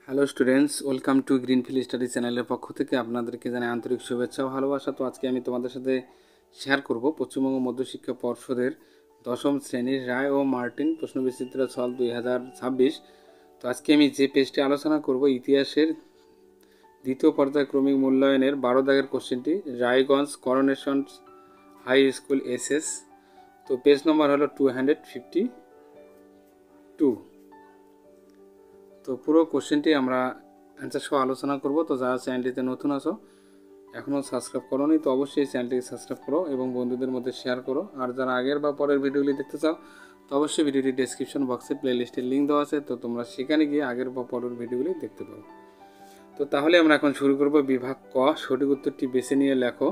Hello students, welcome to greenfield study চ্যানেলের পক্ষ থেকে আপনাদেরকে জানাই আন্তরিক শুভেচ্ছা ও ভালোবাসা। তো আজকে আমি তোমাদের সাথে শেয়ার করব পশ্চিমবঙ্গ মধ্যশিক্ষা পর্ষদের দশম শ্রেণীর রায় ও মার্টিন প্রশ্নবিচিত্র সল 2026। তো আজকে আমি যে পেজটি আলোচনা করব ইতিহাসের দ্বিতীয় পর্যায়ক্রমিক মূল্যায়নের 12 দাগের কোশ্চেনটি, Raiganj coronation high school SS. তো পেজ নম্বর হলো 252। তো পুরো কোশ্চেনটি আমরা অ্যান্সার সহ আলোচনা করব। তো যারা চ্যানেলটিতে নতুন আছো, এখনও সাবস্ক্রাইব করোনি, তো অবশ্যই চ্যানেলটিকে সাবস্ক্রাইব করো এবং বন্ধুদের মধ্যে শেয়ার করো। আর যারা আগের বা পরের ভিডিওগুলি দেখতে চাও, তো অবশ্যই ভিডিওটি ডেসক্রিপশন বক্সে প্লেলিস্টের লিঙ্ক দেওয়া আছে, তো তোমরা সেখানে গিয়ে আগের বা পরের ভিডিওগুলি দেখতে পারো। তো তাহলে আমরা এখন শুরু করব। বিভাগ ক, সঠিক উত্তরটি বেছে নিয়ে লেখো।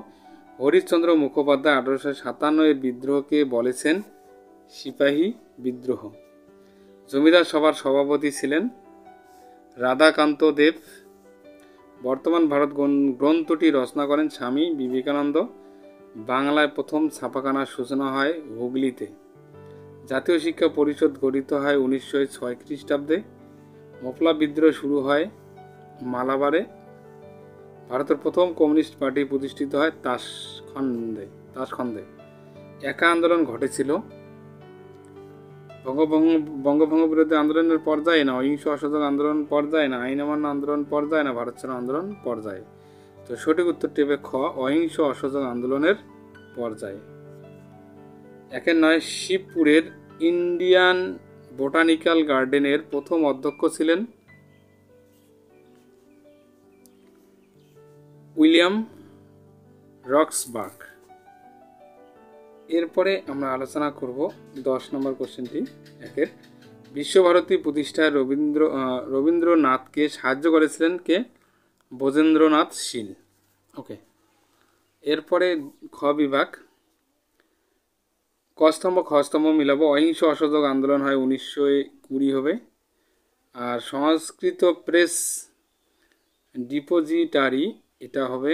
হরিশচন্দ্র মুখোপাধ্যায় 1857 বিদ্রোহকে বলেছেন সিপাহী বিদ্রোহ। জমিদার সভার সভাপতি ছিলেন রাধাকান্ত দেব। বর্তমান ভারত গ্রন্থটি রচনা করেন স্বামী বিবেকানন্দ। বাংলায় প্রথম ছাপাখানার সূচনা হয় হুগলিতে। জাতীয় শিক্ষা পরিষদ গঠিত হয় 1906 খ্রিস্টাব্দে। মফলা বিদ্রোহ শুরু হয় মালাবারে। ভারতের প্রথম কমিউনিস্ট পার্টি প্রতিষ্ঠিত হয় তাশখন্দে। একা আন্দোলন ঘটেছিল। বঙ্গভঙ্গ বিরোধী আন্দোলনের পর্যায়ে না অহিংস অসহযোগ আন্দোলন পর্যায়ে না আইন অমান্য আন্দোলন পর্যায়ে না ভারত ছাড়ো আন্দোলন পর্যায়ে। তো সঠিক উত্তরটি হবে খ, অহিংস অসহযোগ আন্দোলনের পর্যায়ে। 9 শিবপুরের ইন্ডিয়ান বোটানিক্যাল গার্ডেনের প্রথম অধ্যক্ষ ছিলেন উইলিয়াম রক্সবার্গ। এরপরে আমরা আলোচনা করব 10 নম্বর কোশ্চেনটি। বিশ্বভারতী প্রতিষ্ঠায় রবীন্দ্রনাথকে সাহায্য করেছিলেন কে? ব্রজেন্দ্রনাথ শীল। ওকে। এরপরে খ বিভাগ, কস্তম্ভ খস্তম্ভ মিলাবো। অহিংস অসহযোগ আন্দোলন হয় 1920 হবে। আর সংস্কৃত প্রেস ডিপোজিটারি, এটা হবে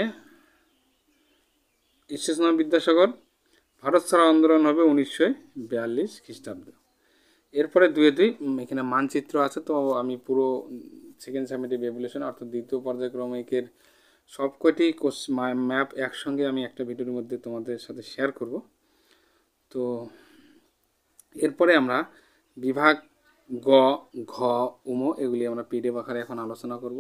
ঈশ্বরচন্দ্র বিদ্যাসাগর। ভারত ছাড়ো আন্দোলন হবে 1942 খ্রিস্টাব্দ। এরপরে 2-2 এখানে মানচিত্র আছে, তো আমি পুরো সেকেন্ড সামেটিভ এভ্যালুয়েশন অর্থাৎ দ্বিতীয় পর্যায়ক্রমিকের সবকটি ম্যাপ একসঙ্গে আমি একটা ভিডিওর মধ্যে তোমাদের সাথে শেয়ার করব। তো এরপরে আমরা বিভাগ গ, ঘ, উম এগুলি আমরা পিডিএফ আকারে এখন আলোচনা করব।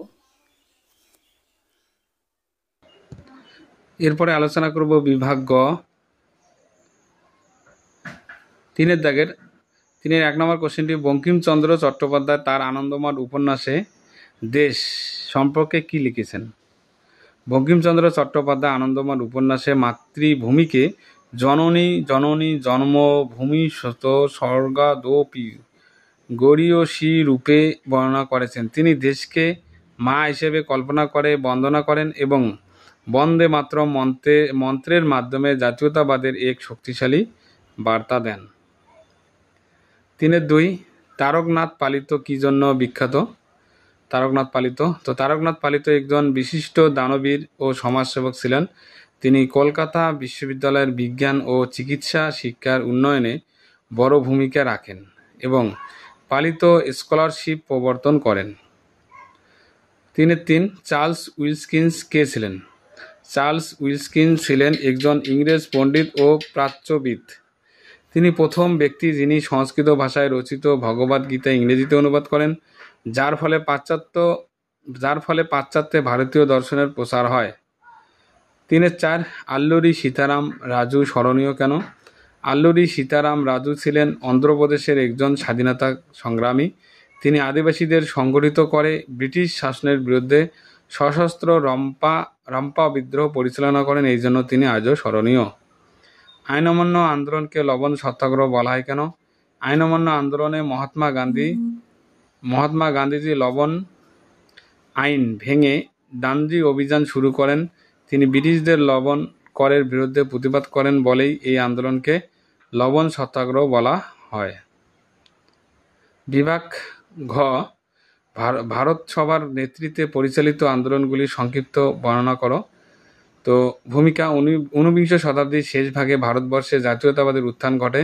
এরপরে আলোচনা করব বিভাগ গ, 3 দাগের 1 নম্বর কোশ্চেনটি, বঙ্কিমচন্দ্র চট্টোপাধ্যায় তার আনন্দমঠ উপন্যাসে দেশ সম্পর্কে কি লিখেছেন? বঙ্কিমচন্দ্র চট্টোপাধ্যায় আনন্দমঠ উপন্যাসে মাতৃভূমিকে জননী জননী জন্মভূমি শত স্বর্গাদপি গরীয়সী রূপে বর্ণনা করেছেন। তিনি দেশকে মা হিসেবে কল্পনা করে বন্দনা করেন এবং বন্দে মাতরম মন্ত্রের মাধ্যমে জাতীয়তাবাদের এক শক্তিশালী বার্তা দেন। 3-2 তারকনাথ পালিত কি জন্য বিখ্যাত? তারকনাথ পালিত একজন বিশিষ্ট দানবীর ও সমাজসেবক ছিলেন। তিনি কলকাতা বিশ্ববিদ্যালয়ের বিজ্ঞান ও চিকিৎসা শিক্ষার উন্নয়নে বড় ভূমিকা রাখেন এবং পালিত স্কলারশিপ প্রবর্তন করেন। 3-3 চার্লস উইলকিন্স কে ছিলেন? চার্লস উইলকিন্স ছিলেন একজন ইংরেজ পণ্ডিত ও প্রাচ্যবিদ। তিনি প্রথম ব্যক্তি যিনি সংস্কৃত ভাষায় রচিত ভগবদ্গীতা ইংরেজিতে অনুবাদ করেন, যার ফলে পাশ্চাত্যে ভারতীয় দর্শনের প্রসার হয়। 3-4 আল্লুরি সীতারাম রাজু স্মরণীয় কেন? আল্লুরি সীতারাম রাজু ছিলেন অন্ধ্রপ্রদেশের একজন স্বাধীনতা সংগ্রামী। তিনি আদিবাসীদের সংগঠিত করে ব্রিটিশ শাসনের বিরুদ্ধে সশস্ত্র রম্পা বিদ্রোহ পরিচালনা করেন, এই জন্য তিনি আজও স্মরণীয়। আইন অমান্য আন্দোলনকে লবণ সত্যাগ্রহ বলা হয় কেন? আইন অমান্য আন্দোলনে মহাত্মা গান্ধীজি লবণ আইন ভেঙে ডান্ডি অভিযান শুরু করেন। তিনি ব্রিটিশদের লবণ করের বিরুদ্ধে প্রতিবাদ করেন বলেই এই আন্দোলনকে লবণ সত্যাগ্রহ বলা হয়। বিভাগ ঘ, ভারত সভার নেতৃত্বে পরিচালিত আন্দোলনগুলি সংক্ষিপ্ত বর্ণনা করো। তো ভূমিকা, 19বিংশ শতাব্দীর শেষ ভাগে ভারতবর্ষে জাতীয়তাবাদের উত্থান ঘটে।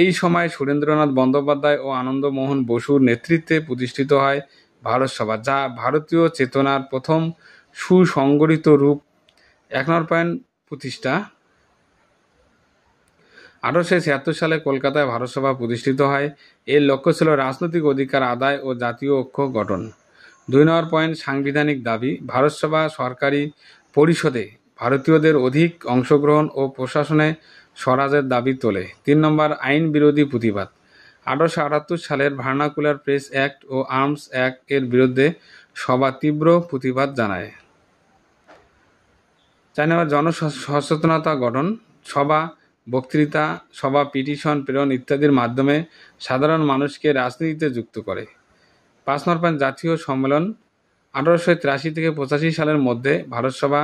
এই সময় সুরেন্দ্রনাথ বন্দ্যোপাধ্যায় ও আনন্দমোহন বসুর নেতৃত্বে প্রতিষ্ঠিত হয় ভারত সভা, যা ভারতীয় চেতনার প্রথম সুসংগঠিত রূপ। 1 পয়েন্ট প্রতিষ্ঠা। 1876 সালে কলকাতায় ভারত সভা প্রতিষ্ঠিত হয়। এর লক্ষ্য ছিল রাজনৈতিক অধিকার আদায় ও জাতীয় ঐক্য গঠন। 2 পয়েন্ট সাংবিধানিক দাবি। ভারত সভা সরকারি পরিষদে ভারতীয়দের অধিক অংশগ্রহণ ও প্রশাসনে স্বরাজের দাবি তোলে। 3 আইন বিরোধী প্রতিবাদ। 1878 সালের ভার্নাকুলার প্রেস অ্যাক্ট ও আর্মস অ্যাক্ট এর বিরুদ্ধে সভা তীব্র প্রতিবাদ জানায়। 4 জনসচেতনতা গঠন। সভা, বক্তৃতা, সভা, পিটিশন প্রেরণ ইত্যাদির মাধ্যমে সাধারণ মানুষকে রাজনীতিতে যুক্ত করে। 5 পয়েন্ট জাতীয় সম্মেলন। 1883 থেকে 85 সালের মধ্যে ভারত সভা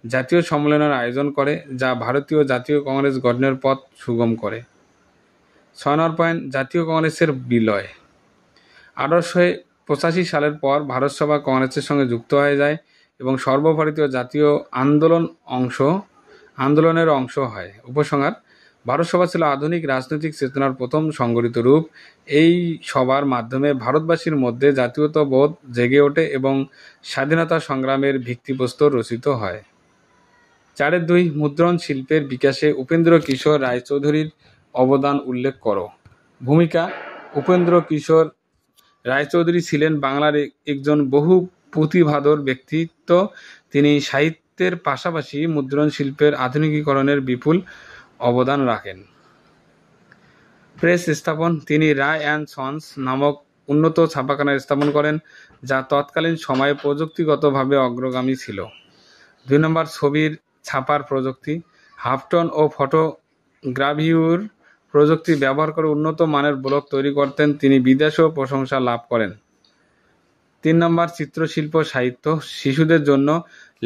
জাতীয় সম্মেলনের আয়োজন করে, যা ভারতীয় জাতীয় কংগ্রেস গঠনের পথ সুগম করে। 6 পয়েন্ট জাতীয় কংগ্রেসের বিলয়। 1885 সালের পর ভারত সভা কংগ্রেসের সঙ্গে যুক্ত হয়ে যায় এবং সর্বভারতীয় জাতীয় আন্দোলনের অংশ হয়। উপসংহার: ভারত সভা ছিল আধুনিক রাজনৈতিক চেতনার প্রথম সংগঠিত রূপ। এই সভার মাধ্যমে ভারতবাসীর মধ্যে জাতীয়তাবোধ জেগে ওঠে এবং স্বাধীনতা সংগ্রামের ভিত্তিপ্রস্তর রচিত হয়। 4.2 মুদ্রণ শিল্পের বিকাশে উপেন্দ্র কিশোর রায়চৌধুরীর অবদান উল্লেখ করো। ভূমিকা: উপেন্দ্র কিশোর রায়চৌধুরী ছিলেন বাংলার একজন বহু প্রতিভাধর ব্যক্তিত্ব। তিনি সাহিত্যের পাশাপাশি মুদ্রণ শিল্পের আধুনিকীকরণের বিপুল অবদান রাখেন। প্রেস স্থাপন: তিনি রায় অ্যান্ড সন্স নামক উন্নত ছাপাখানা স্থাপন করেন, যা তৎকালীন সময়ে প্রযুক্তিগতভাবে অগ্রগামী ছিল। 2 ছবির ছাপার প্রযুক্তি। হাফটন ও ফটোগ্রাভিউর প্রযুক্তি ব্যবহার করে উন্নত মানের ব্লক তৈরি করতেন। তিনি বিদেশেও প্রশংসা লাভ করেন। 3 চিত্রশিল্প সাহিত্য। শিশুদের জন্য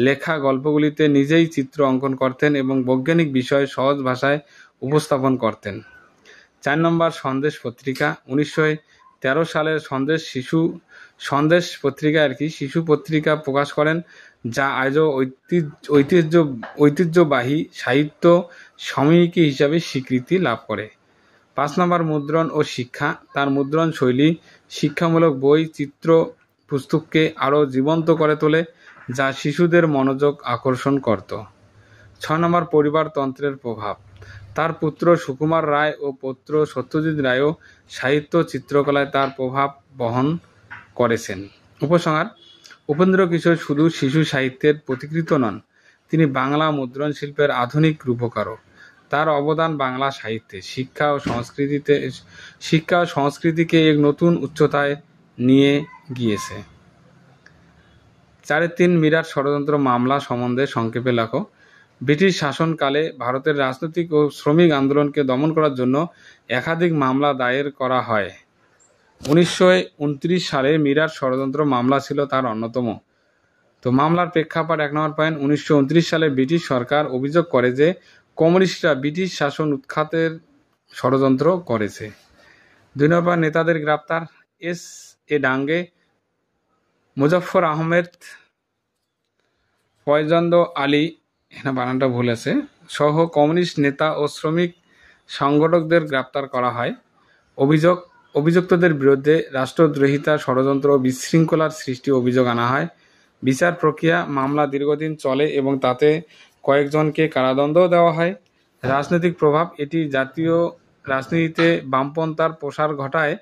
লেখা গল্পগুলিতে নিজেই চিত্র অঙ্কন করতেন এবং বৈজ্ঞানিক বিষয় সহজ ভাষায় উপস্থাপন করতেন। 4 সন্দেশ পত্রিকা। 1913 সালের সন্দেশ পত্রিকা শিশু পত্রিকা প্রকাশ করেন, যা আজও ঐতিহ্যবাহী সাহিত্য সমীক্ষী হিসাবে স্বীকৃতি লাভ করে। 5 মুদ্রণ ও শিক্ষা। তার মুদ্রণ শৈলী শিক্ষামূলক বই, চিত্র, পুস্তককে আরও জীবন্ত করে তোলে, যা শিশুদের মনোযোগ আকর্ষণ করত। 6 পরিবারতন্ত্রের প্রভাব। তার পুত্র সুকুমার রায় ও পৌত্র সত্যজিৎ রায়ও সাহিত্য চিত্রকলায় তার প্রভাব বহন করেছেন। উপসংহার: উপেন্দ্র কিশোর শুধু শিশু সাহিত্যের পথিকৃৎ নন, তিনি বাংলা মুদ্রণ শিল্পের আধুনিক রূপকারও। তার অবদান বাংলা সাহিত্যে শিক্ষা ও সংস্কৃতিকে এক নতুন উচ্চতায় নিয়ে গিয়েছে। 4.3 মিরাট ষড়যন্ত্র মামলা সম্বন্ধে সংক্ষেপে লেখো। ব্রিটিশ শাসনকালে ভারতের রাজনৈতিক ও শ্রমিক আন্দোলনকে দমন করার জন্য একাধিক মামলা দায়ের করা হয়। 1929 সালে মিরাট ষড়যন্ত্র মামলা ছিল তার অন্যতম। তো মামলার প্রেক্ষাপট: 1 পয়েন্ট 1929 সালে ব্রিটিশ সরকার অভিযোগ করে যে কমিউনিস্টরা ব্রিটিশ শাসন উৎখাতের ষড়যন্ত্র করেছে। 2 নেতাদের গ্রেপ্তার। এস এ ডাঙ্গে, মুজফ্ফর আহমেদ, ফয়জন্দ আলী বানানটা ভুল আছে সহ কমিউনিস্ট নেতা ও শ্রমিক সংগঠকদের গ্রেপ্তার করা হয়। অভিযুক্তদের বিরুদ্ধে রাষ্ট্রদ্রোহিতা, ষড়যন্ত্র ও বিশৃঙ্খলার সৃষ্টি অভিযোগ আনা হয়। বিচার প্রক্রিয়া: মামলা দীর্ঘদিন চলে এবং তাতে কয়েকজনকে কারাদণ্ডও দেওয়া হয়। রাজনৈতিক প্রভাব: এটি জাতীয় রাজনীতিতে বামপন্থার প্রসার ঘটায়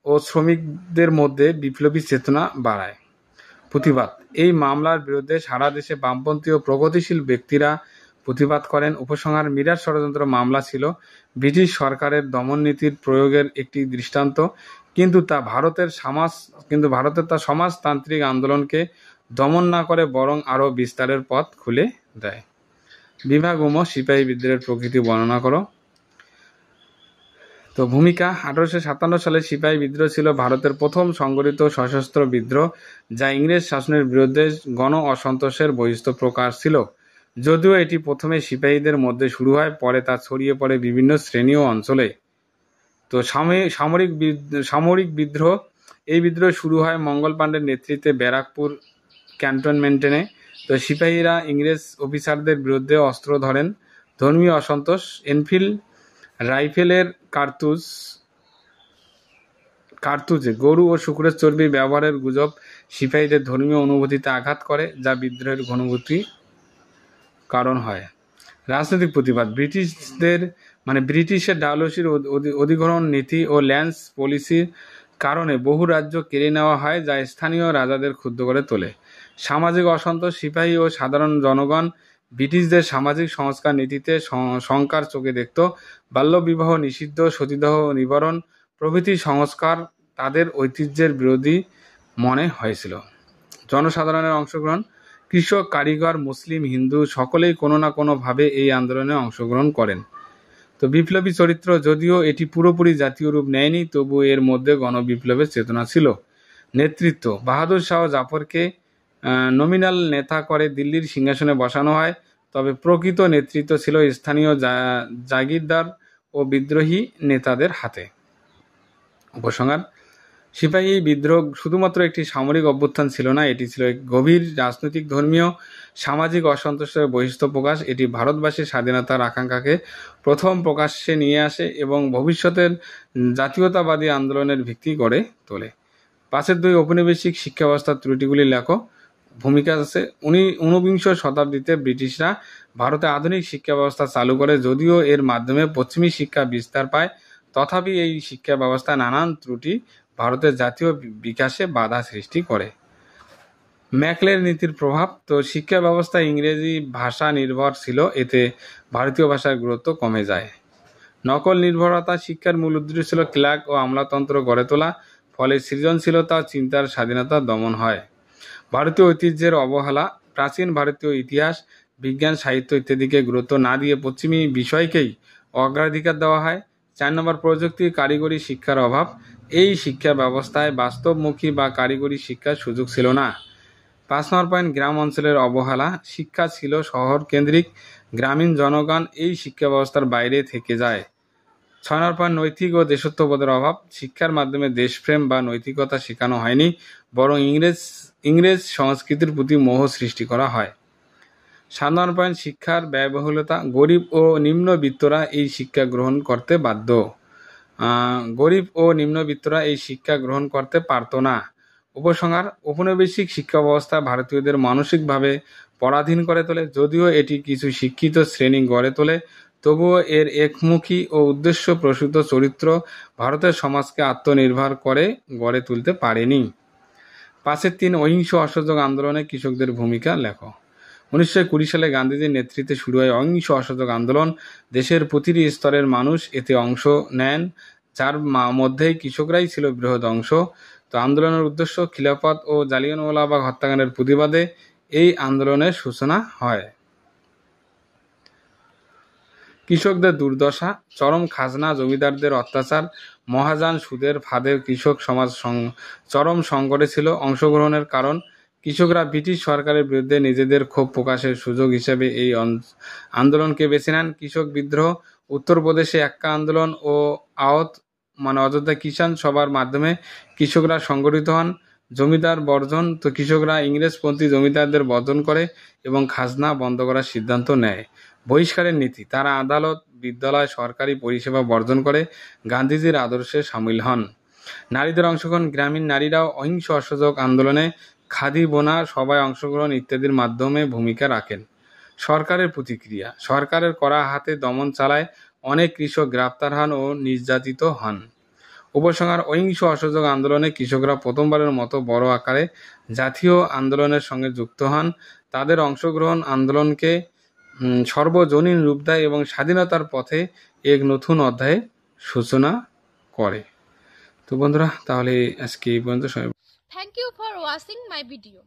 ও শ্রমিকদের মধ্যে বিপ্লবী চেতনা বাড়ায়। প্রতিবাদ: এই মামলার বিরুদ্ধে সারা দেশে বামপন্থী ও প্রগতিশীল ব্যক্তিরা প্রতিবাদ করেন। উপসংহার: মিরাট ষড়যন্ত্র মামলা ছিল ব্রিটিশ সরকারের দমননীতির প্রয়োগের একটি দৃষ্টান্ত, কিন্তু ভারতের তা সমাজতান্ত্রিক আন্দোলনকে দমন না করে বরং আরও বিস্তারের পথ খুলে দেয়। বিভাগ সিপাহী বিদ্রোহের প্রকৃতি বর্ণনা করো। তো ভূমিকা: 1857 সালে সিপাহী বিদ্রোহ ছিল ভারতের প্রথম সংগঠিত সশস্ত্র বিদ্রোহ, যা ইংরেজ শাসনের বিরুদ্ধে গণ অসন্তোষের বহিঃপ্রকাশ ছিল। যদিও এটি প্রথমে সিপাহীদের মধ্যে শুরু হয়, পরে তা ছড়িয়ে পড়ে বিভিন্ন শ্রেণী ও অঞ্চলে। তো সামরিক বিদ্রোহ: এই বিদ্রোহ শুরু হয় মঙ্গল পাণ্ডের নেতৃত্বে ব্যারাকপুর ক্যান্টনমেন্টে। তো সিপাহীরা ইংরেজ অফিসারদের বিরুদ্ধে অস্ত্র ধরেন। ধর্মীয় অসন্তোষ: এনফিল্ড রাইফেলের কার্তুজে গরু ও শুকরের চর্বি ব্যবহারের গুজব সিপাহীদের ধর্মীয় অনুভূতিতে আঘাত করে, যা বিদ্রোহের ঘনীভূতি কারণ হয়। রাজনৈতিক প্রতিবাদ ব্রিটিশের ডালহৌসির অধিগ্রহণ নীতি ও ল্যান্স পলিসির কারণে বহু রাজ্য কেড়ে নেওয়া হয়, যা স্থানীয় রাজাদের ক্ষুব্ধ করে তোলে। সামাজিক অসন্তোষ সিপাহী ও সাধারণ জনগণ ব্রিটিশদের সামাজিক সংস্কার নীতিতে শঙ্কার চোখে দেখত। বাল্যবিবাহ নিষিদ্ধ, সতীদাহ নিবারণ প্রভৃতি সংস্কার তাদের ঐতিহ্যের বিরোধী মনে হয়েছিল। জনসাধারণের অংশগ্রহণ, কৃষক, কারিগর, মুসলিম, হিন্দু সকলেই কোনো না কোনোভাবে এই আন্দোলনে অংশগ্রহণ করেন। তো বিপ্লবী চরিত্র, যদিও এটি পুরোপুরি জাতীয় রূপ নেয়নি, তবু এর মধ্যে গণবিপ্লবের চেতনা ছিল। নেতৃত্ব, বাহাদুর শাহ জাফরকে নমিনাল নেতা করে দিল্লির সিংহাসনে বসানো হয়, তবে প্রকৃত নেতৃত্ব ছিল স্থানীয় জাগিরদার ও বিদ্রোহী নেতাদের হাতে। উপসংহার: সিপাহী বিদ্রোহ শুধুমাত্র একটি সামরিক অভ্যুত্থান ছিল না, এটি ছিল এক গভীর রাজনৈতিক, ধর্মীয়, সামাজিক অসন্তোষের বহিঃস্থ প্রকাশ। এটি ভারতবাসীর স্বাধীনতার আকাঙ্ক্ষাকে প্রথম প্রকাশ্যে নিয়ে আসে এবং ভবিষ্যতের জাতীয়তাবাদী আন্দোলনের ভিত্তি গড়ে তোলে। 5.2 ঔপনিবেশিক শিক্ষা ব্যবস্থার ত্রুটিগুলি লেখো। ভূমিকা আছে, 19 শতাব্দীতে ব্রিটিশরা ভারতে আধুনিক শিক্ষা ব্যবস্থা চালু করে। যদিও এর মাধ্যমে পশ্চিমী শিক্ষা বিস্তার পায়, তথাপি এই শিক্ষা ব্যবস্থা নানান ত্রুটি ভারতের জাতীয় বিকাশে বাধা সৃষ্টি করে। ম্যাকলের নীতির প্রভাব, তো শিক্ষা ব্যবস্থা ইংরেজি ভাষা নির্ভর ছিল, এতে ভারতীয় ভাষার গুরুত্ব কমে যায়। নকল নির্ভরতা, শিক্ষার মূল উদ্দেশ্য ছিল ক্লার্ক ও আমলাতন্ত্র গড়ে তোলা, ফলে সৃজনশীলতা, চিন্তার স্বাধীনতা দমন হয়। ভারতীয় ঐতিহ্যের অবহেলা, প্রাচীন ভারতীয় ইতিহাস, বিজ্ঞান, সাহিত্য ইত্যাদিকে গুরুত্ব না দিয়ে পশ্চিমী বিষয়কেই অগ্রাধিকার দেওয়া হয়। 4 নম্বর, প্রযুক্তি, কারিগরি শিক্ষার অভাব, এই শিক্ষা ব্যবস্থায় বাস্তবমুখী বা কারিগরি শিক্ষার সুযোগ ছিল না। 5 নম্বর পয়েন্ট, গ্রাম অঞ্চলের অবহেলা, শিক্ষা ছিল শহর কেন্দ্রিক, গ্রামীণ জনগণ এই শিক্ষা ব্যবস্থার বাইরে থেকে যায়। 6 নম্বর পয়েন্ট, নৈতিক ও দেশত্ববোধের অভাব, শিক্ষার মাধ্যমে দেশপ্রেম বা নৈতিকতা শেখানো হয়নি, বরং ইংরেজ সংস্কৃতির প্রতি মোহ সৃষ্টি করা হয়। 7 নম্বর পয়েন্ট, শিক্ষার ব্যয়বহুলতা, গরিব ও নিম্নবিত্তরা এই শিক্ষা গ্রহণ করতে বাধ্য। গরিব ও নিম্নবিত্তরা এই শিক্ষা গ্রহণ করতে পারত না। উপসংহার: ঔপনিবেশিক শিক্ষা ব্যবস্থা ভারতীয়দের মানসিকভাবে পরাধীন করে তোলে। যদিও এটি কিছু শিক্ষিত শ্রেণী গড়ে তোলে, তবুও এর একমুখী ও উদ্দেশ্য প্রসূত চরিত্র ভারতের সমাজকে আত্মনির্ভর করে গড়ে তুলতে পারেনি। 5.3, অহিংস অসহযোগ আন্দোলনে কৃষকদের ভূমিকা লেখো। 1920 সালে গান্ধীজির নেতৃত্বে শুরু হয় অহিংস অসহযোগ আন্দোলন। দেশের প্রতিটি স্তরের মানুষ এতে অংশ নেন, যার মধ্যেই কৃষকরাই ছিল বৃহৎ অংশ। তো আন্দোলনের উদ্দেশ্য, খিলাফত ও জালিয়ানওয়ালাবাগ হত্যাকাণ্ডের প্রতিবাদে এই আন্দোলনের সূচনা হয়। কৃষকদের দুর্দশা, চরম খাজনা, জমিদারদের অত্যাচার, মহাযান সুদের ফাঁদে কৃষক সমাজ চরম সংকটে ছিল। অংশগ্রহণের কারণ, কৃষকরা ব্রিটিশ সরকারের বিরুদ্ধে নিজেদের ক্ষোভ প্রকাশের সুযোগ হিসেবে এই আন্দোলনকে বেছে নেন। কৃষক বিদ্রোহ, উত্তরপ্রদেশে এক্কা আন্দোলন ও অযোধ্যা কিষাণ সভার মাধ্যমে কৃষকরা সংগঠিত হন। জমিদার বর্জন, তো কৃষকরা ইংরেজপন্থী জমিদারদের বর্জন করে এবং খাজনা বন্ধ করার সিদ্ধান্ত নেয়। বহিষ্কারের নীতি, তারা আদালত, বিদ্যালয়, সরকারি পরিষেবা বর্জন করে গান্ধীজির আদর্শে সামিল হন। নারীদের অংশগ্রহণ, গ্রামীণ নারীরাও অহিংস অসহযোগ আন্দোলনে খাদি বোনা, সভায় অংশগ্রহণ ইত্যাদির মাধ্যমে ভূমিকা রাখেন। সরকারের প্রতিক্রিয়া, সরকারের কড়া হাতে দমন চালায়, অনেক কৃষক গ্রেপ্তার হন ও নির্যাতিত হন। উপসংহার: অহিংস অসহযোগ আন্দোলনে কৃষকরা প্রথমবারের মতো বড় আকারে জাতীয় আন্দোলনের সঙ্গে যুক্ত হন। তাদের অংশগ্রহণ আন্দোলনকে সর্বজনীন রূপ দেয় এবং স্বাধীনতার পথে এক নতুন অধ্যায়ের সূচনা করে। তো বন্ধুরা, তাহলে আজকে এই পর্যন্ত। Thank you for watching my video.